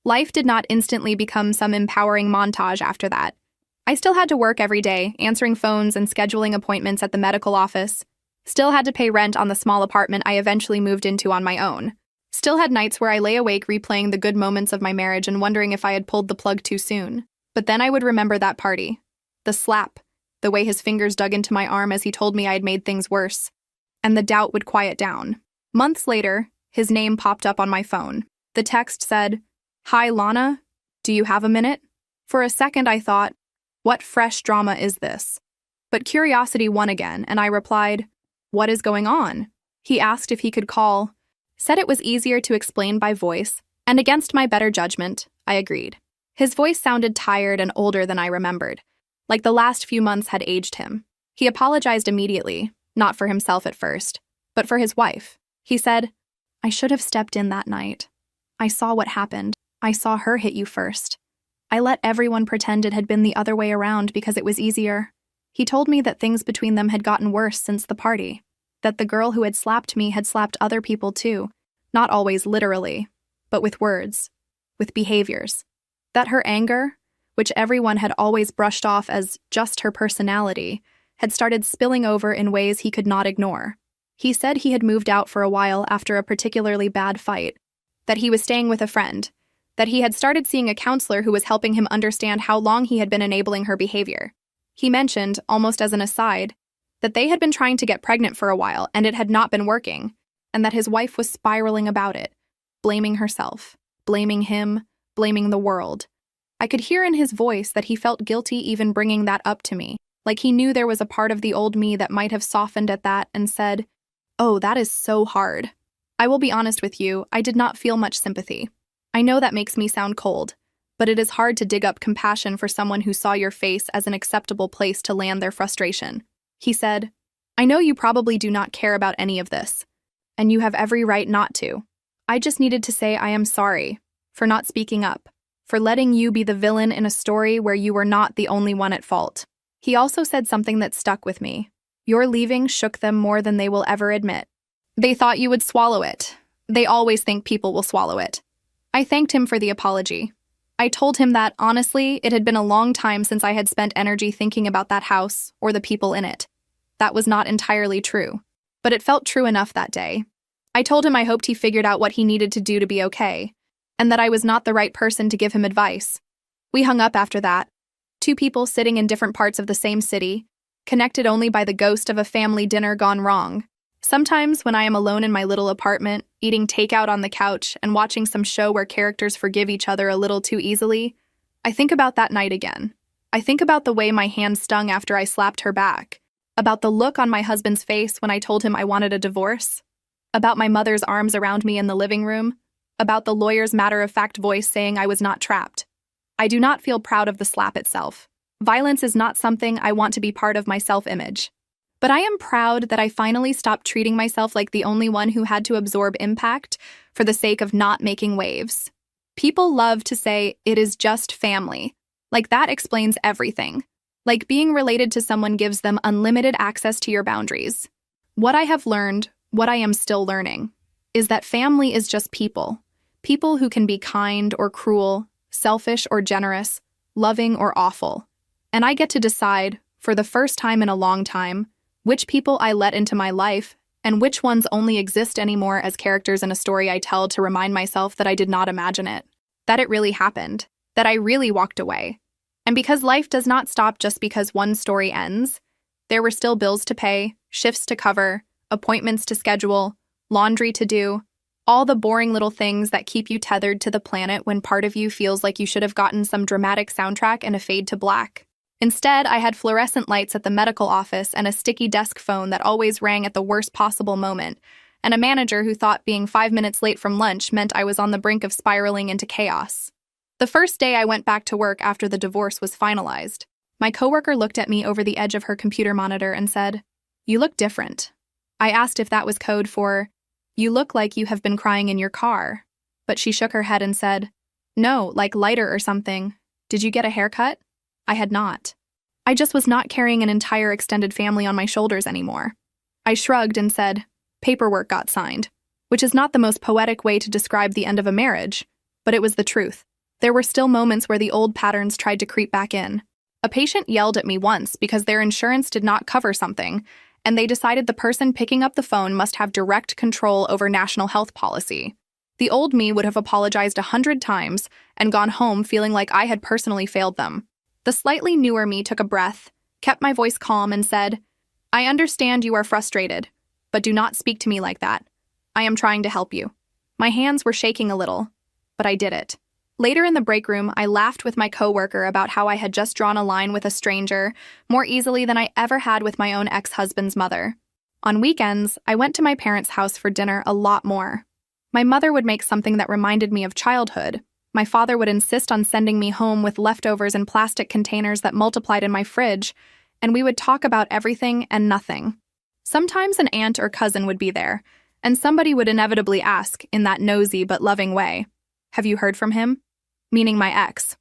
Life did not instantly become some empowering montage after that. I still had to work every day, answering phones and scheduling appointments at the medical office. Still had to pay rent on the small apartment I eventually moved into on my own. Still had nights where I lay awake replaying the good moments of my marriage and wondering if I had pulled the plug too soon. But then I would remember that party. The slap, the way his fingers dug into my arm as he told me I had made things worse. And the doubt would quiet down. Months later, his name popped up on my phone. The text said, "Hi, Lana. Do you have a minute?" For a second I thought, what fresh drama is this? But curiosity won again, and I replied, "What is going on?" He asked if he could call, said it was easier to explain by voice, and against my better judgment, I agreed. His voice sounded tired and older than I remembered, like the last few months had aged him. He apologized immediately, not for himself at first, but for his wife. He said, "I should have stepped in that night. I saw what happened. I saw her hit you first. I let everyone pretend it had been the other way around because it was easier." He told me that things between them had gotten worse since the party, that the girl who had slapped me had slapped other people too, not always literally, but with words, with behaviors. That her anger, which everyone had always brushed off as just her personality, had started spilling over in ways he could not ignore. He said he had moved out for a while after a particularly bad fight, that he was staying with a friend, that he had started seeing a counselor who was helping him understand how long he had been enabling her behavior. He mentioned, almost as an aside, that they had been trying to get pregnant for a while and it had not been working, and that his wife was spiraling about it, blaming herself, blaming him, blaming the world. I could hear in his voice that he felt guilty even bringing that up to me, like he knew there was a part of the old me that might have softened at that and said, "Oh, that is so hard." I will be honest with you, I did not feel much sympathy. I know that makes me sound cold, but it is hard to dig up compassion for someone who saw your face as an acceptable place to land their frustration. He said, "I know you probably do not care about any of this, and you have every right not to. I just needed to say I am sorry for not speaking up, for letting you be the villain in a story where you were not the only one at fault." He also said something that stuck with me. "Your leaving shook them more than they will ever admit. They thought you would swallow it. They always think people will swallow it." I thanked him for the apology. I told him that, honestly, it had been a long time since I had spent energy thinking about that house or the people in it. That was not entirely true, but it felt true enough that day. I told him I hoped he figured out what he needed to do to be okay, and that I was not the right person to give him advice. We hung up after that, two people sitting in different parts of the same city, connected only by the ghost of a family dinner gone wrong. Sometimes when I am alone in my little apartment, eating takeout on the couch and watching some show where characters forgive each other a little too easily, I think about that night again. I think about the way my hand stung after I slapped her back, about the look on my husband's face when I told him I wanted a divorce, about my mother's arms around me in the living room, about the lawyer's matter-of-fact voice saying I was not trapped. I do not feel proud of the slap itself. Violence is not something I want to be part of my self-image. But I am proud that I finally stopped treating myself like the only one who had to absorb impact for the sake of not making waves. People love to say, it is just family. Like that explains everything. Like being related to someone gives them unlimited access to your boundaries. What I have learned, what I am still learning, is that family is just people. People who can be kind or cruel, selfish or generous, loving or awful. And I get to decide, for the first time in a long time, which people I let into my life and which ones only exist anymore as characters in a story I tell to remind myself that I did not imagine it, that it really happened, that I really walked away. And because life does not stop just because one story ends, there were still bills to pay, shifts to cover, appointments to schedule, laundry to do, all the boring little things that keep you tethered to the planet when part of you feels like you should have gotten some dramatic soundtrack and a fade to black. Instead, I had fluorescent lights at the medical office and a sticky desk phone that always rang at the worst possible moment, and a manager who thought being 5 minutes late from lunch meant I was on the brink of spiraling into chaos. The first day I went back to work after the divorce was finalized, my coworker looked at me over the edge of her computer monitor and said, "You look different." I asked if that was code for, "You look like you have been crying in your car." But she shook her head and said, "No, like lighter or something. Did you get a haircut?" I had not. I just was not carrying an entire extended family on my shoulders anymore. I shrugged and said, "Paperwork got signed," which is not the most poetic way to describe the end of a marriage, but it was the truth. There were still moments where the old patterns tried to creep back in. A patient yelled at me once because their insurance did not cover something, and they decided the person picking up the phone must have direct control over national health policy. The old me would have apologized 100 times and gone home feeling like I had personally failed them. The slightly newer me took a breath, kept my voice calm, and said, "I understand you are frustrated, but do not speak to me like that. I am trying to help you." My hands were shaking a little, but I did it. Later in the break room, I laughed with my coworker about how I had just drawn a line with a stranger more easily than I ever had with my own ex-husband's mother. On weekends, I went to my parents' house for dinner a lot more. My mother would make something that reminded me of childhood. My father would insist on sending me home with leftovers in plastic containers that multiplied in my fridge, and we would talk about everything and nothing. Sometimes an aunt or cousin would be there, and somebody would inevitably ask, in that nosy but loving way, "Have you heard from him?" Meaning my ex.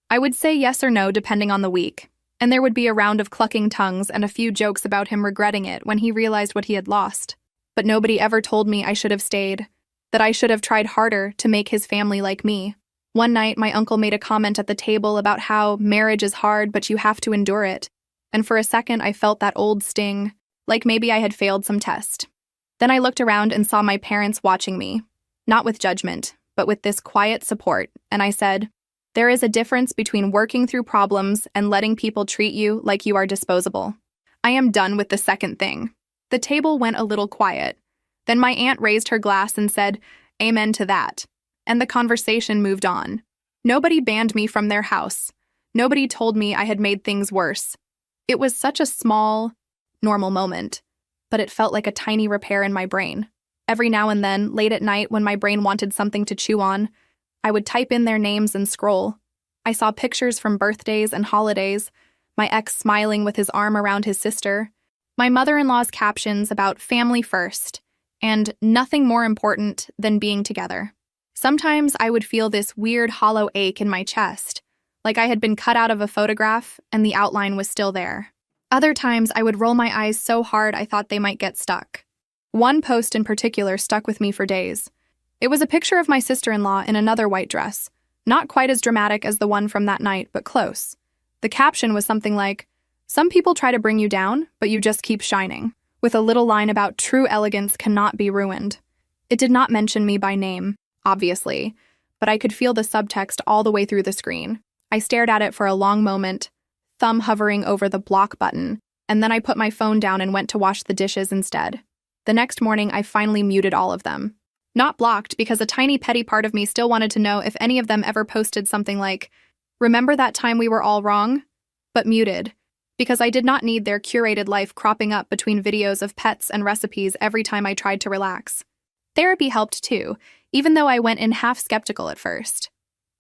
I would say yes or no depending on the week, and there would be a round of clucking tongues and a few jokes about him regretting it when he realized what he had lost. But nobody ever told me I should have stayed, that I should have tried harder to make his family like me. One night, my uncle made a comment at the table about how marriage is hard, but you have to endure it. And for a second, I felt that old sting, like maybe I had failed some test. Then I looked around and saw my parents watching me, not with judgment, but with this quiet support, and I said, "There is a difference between working through problems and letting people treat you like you are disposable. I am done with the second thing." The table went a little quiet. Then my aunt raised her glass and said, "Amen to that." And the conversation moved on. Nobody banned me from their house. Nobody told me I had made things worse. It was such a small, normal moment, but it felt like a tiny repair in my brain. Every now and then, late at night when my brain wanted something to chew on, I would type in their names and scroll. I saw pictures from birthdays and holidays, my ex smiling with his arm around his sister, my mother-in-law's captions about family first, and nothing more important than being together. Sometimes I would feel this weird hollow ache in my chest, like I had been cut out of a photograph and the outline was still there. Other times I would roll my eyes so hard I thought they might get stuck. One post in particular stuck with me for days. It was a picture of my sister-in-law in another white dress, not quite as dramatic as the one from that night, but close. The caption was something like, "Some people try to bring you down, but you just keep shining," with a little line about true elegance cannot be ruined. It did not mention me by name, obviously, but I could feel the subtext all the way through the screen. I stared at it for a long moment, thumb hovering over the block button, and then I put my phone down and went to wash the dishes instead. The next morning, I finally muted all of them. Not blocked, because a tiny petty part of me still wanted to know if any of them ever posted something like, "Remember that time we were all wrong?" But muted, because I did not need their curated life cropping up between videos of pets and recipes every time I tried to relax. Therapy helped too, even though I went in half skeptical at first.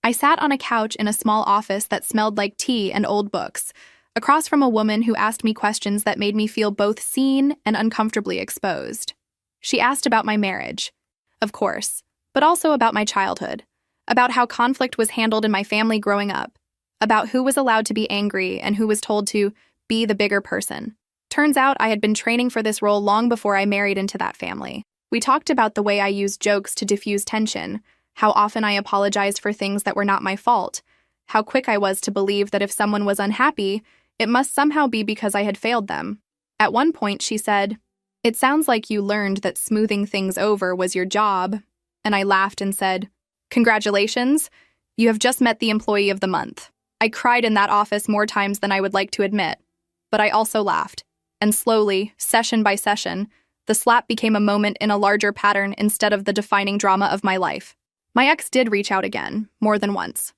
I sat on a couch in a small office that smelled like tea and old books, across from a woman who asked me questions that made me feel both seen and uncomfortably exposed. She asked about my marriage, of course, but also about my childhood, about how conflict was handled in my family growing up, about who was allowed to be angry and who was told to be the bigger person. Turns out I had been training for this role long before I married into that family. We talked about the way I used jokes to diffuse tension, how often I apologized for things that were not my fault, how quick I was to believe that if someone was unhappy, it must somehow be because I had failed them. At one point, she said, "It sounds like you learned that smoothing things over was your job." And I laughed and said, "Congratulations, you have just met the employee of the month." I cried in that office more times than I would like to admit, but I also laughed. And slowly, session by session, the slap became a moment in a larger pattern instead of the defining drama of my life. My ex did reach out again, more than once.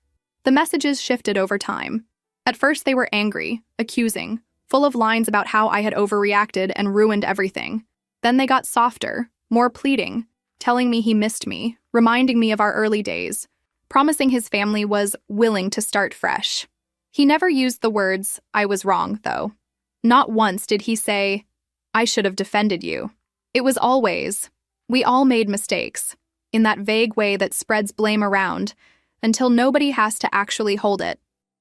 The messages shifted over time. At first they were angry, accusing, full of lines about how I had overreacted and ruined everything. Then they got softer, more pleading, telling me he missed me, reminding me of our early days, promising his family was willing to start fresh. He never used the words, "I was wrong," though. Not once did he say, "I should have defended you." It was always, "We all made mistakes," in that vague way that spreads blame around, until nobody has to actually hold it.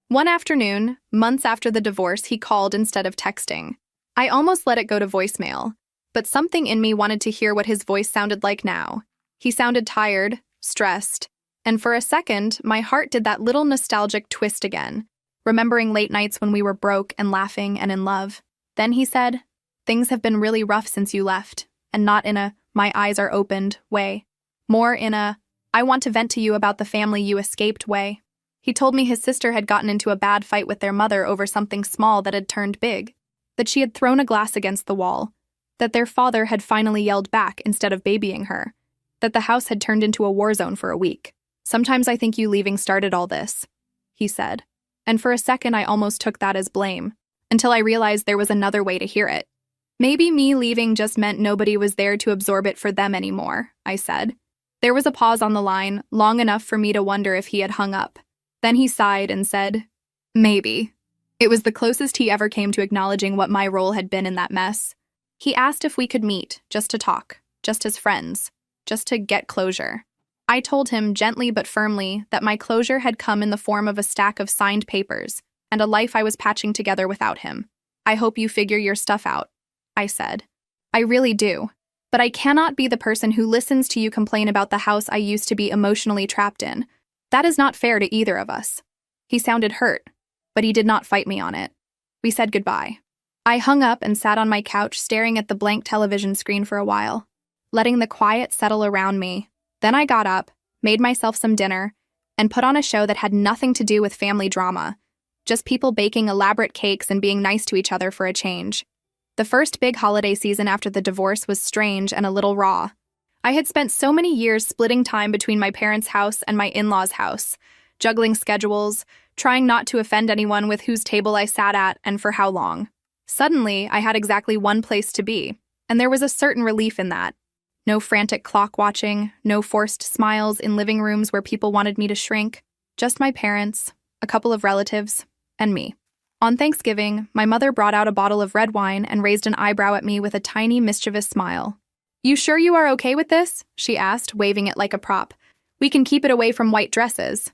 One afternoon, months after the divorce, he called instead of texting. I almost let it go to voicemail, but something in me wanted to hear what his voice sounded like now. He sounded tired, stressed, and for a second, my heart did that little nostalgic twist again, remembering late nights when we were broke and laughing and in love. Then he said, "Things have been really rough since you left," and not in a "my eyes are opened" way. More in a "I want to vent to you about the family you escaped" way. He told me his sister had gotten into a bad fight with their mother over something small that had turned big, that she had thrown a glass against the wall, that their father had finally yelled back instead of babying her, that the house had turned into a war zone for a week. "Sometimes I think you leaving started all this," he said. And for a second I almost took that as blame, until I realized there was another way to hear it. "Maybe me leaving just meant nobody was there to absorb it for them anymore," I said. There was a pause on the line, long enough for me to wonder if he had hung up. Then he sighed and said, "Maybe." It was the closest he ever came to acknowledging what my role had been in that mess. He asked if we could meet, just to talk, just as friends, just to get closure. I told him gently but firmly that my closure had come in the form of a stack of signed papers and a life I was patching together without him. "I hope you figure your stuff out," I said. "I really do. But I cannot be the person who listens to you complain about the house I used to be emotionally trapped in. That is not fair to either of us." He sounded hurt, but he did not fight me on it. We said goodbye. I hung up and sat on my couch staring at the blank television screen for a while, letting the quiet settle around me. Then I got up, made myself some dinner, and put on a show that had nothing to do with family drama, just people baking elaborate cakes and being nice to each other for a change. The first big holiday season after the divorce was strange and a little raw. I had spent so many years splitting time between my parents' house and my in-laws' house, juggling schedules, trying not to offend anyone with whose table I sat at and for how long. Suddenly, I had exactly one place to be, and there was a certain relief in that. No frantic clock watching, no forced smiles in living rooms where people wanted me to shrink. Just my parents, a couple of relatives, and me. On Thanksgiving, my mother brought out a bottle of red wine and raised an eyebrow at me with a tiny, mischievous smile. "You sure you are okay with this?" she asked, waving it like a prop. "We can keep it away from white dresses."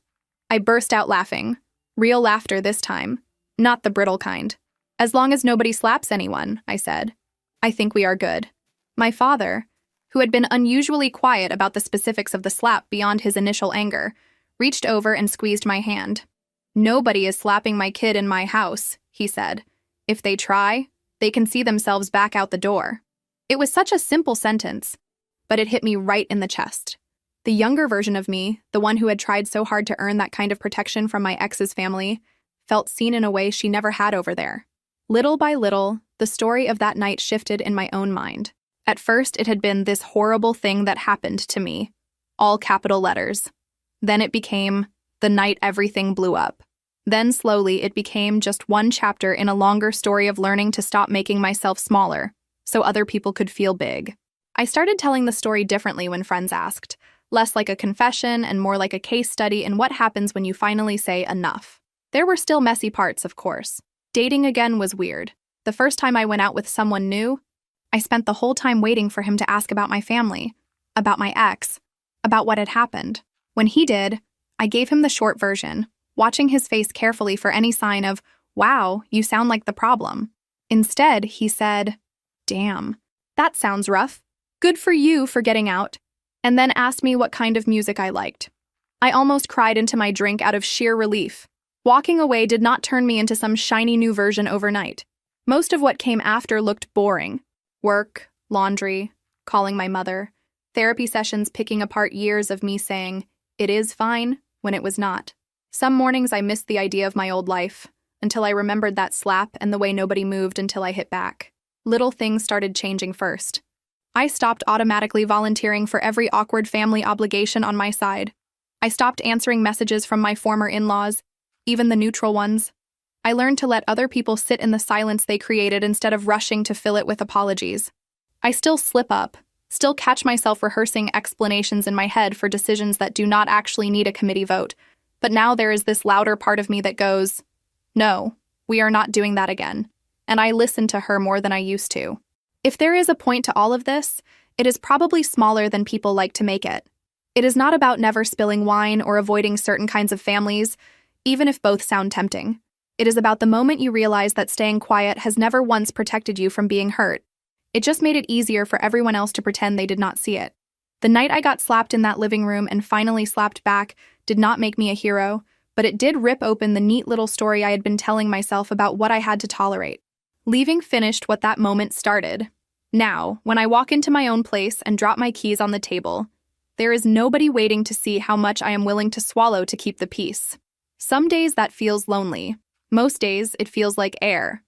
I burst out laughing. Real laughter this time. Not the brittle kind. "As long as nobody slaps anyone," I said. "I think we are good." My father, who had been unusually quiet about the specifics of the slap beyond his initial anger, reached over and squeezed my hand. "Nobody is slapping my kid in my house," he said. "If they try, they can see themselves back out the door." It was such a simple sentence, but it hit me right in the chest. The younger version of me, the one who had tried so hard to earn that kind of protection from my ex's family, felt seen in a way she never had over there. Little by little, the story of that night shifted in my own mind. At first, it had been this horrible thing that happened to me, all capital letters. Then it became the night everything blew up. Then slowly it became just one chapter in a longer story of learning to stop making myself smaller so other people could feel big. I started telling the story differently when friends asked, less like a confession and more like a case study in what happens when you finally say enough. There were still messy parts, of course. Dating again was weird. The first time I went out with someone new, I spent the whole time waiting for him to ask about my family, about my ex, about what had happened. When he did, I gave him the short version, watching his face carefully for any sign of, "Wow, you sound like the problem." Instead, he said, "Damn, that sounds rough. Good for you for getting out," and then asked me what kind of music I liked. I almost cried into my drink out of sheer relief. Walking away did not turn me into some shiny new version overnight. Most of what came after looked boring. Work, laundry, calling my mother, therapy sessions picking apart years of me saying, "It is fine," when it was not. Some mornings I missed the idea of my old life, until I remembered that slap and the way nobody moved until I hit back. Little things started changing first. I stopped automatically volunteering for every awkward family obligation on my side. I stopped answering messages from my former in-laws, even the neutral ones. I learned to let other people sit in the silence they created instead of rushing to fill it with apologies. I still slip up, still catch myself rehearsing explanations in my head for decisions that do not actually need a committee vote, but now there is this louder part of me that goes, "No, we are not doing that again," and I listen to her more than I used to. If there is a point to all of this, it is probably smaller than people like to make it. It is not about never spilling wine or avoiding certain kinds of families, even if both sound tempting. It is about the moment you realize that staying quiet has never once protected you from being hurt. It just made it easier for everyone else to pretend they did not see it. The night I got slapped in that living room and finally slapped back did not make me a hero, but it did rip open the neat little story I had been telling myself about what I had to tolerate. Leaving finished what that moment started. Now, when I walk into my own place and drop my keys on the table, there is nobody waiting to see how much I am willing to swallow to keep the peace. Some days that feels lonely. Most days it feels like air.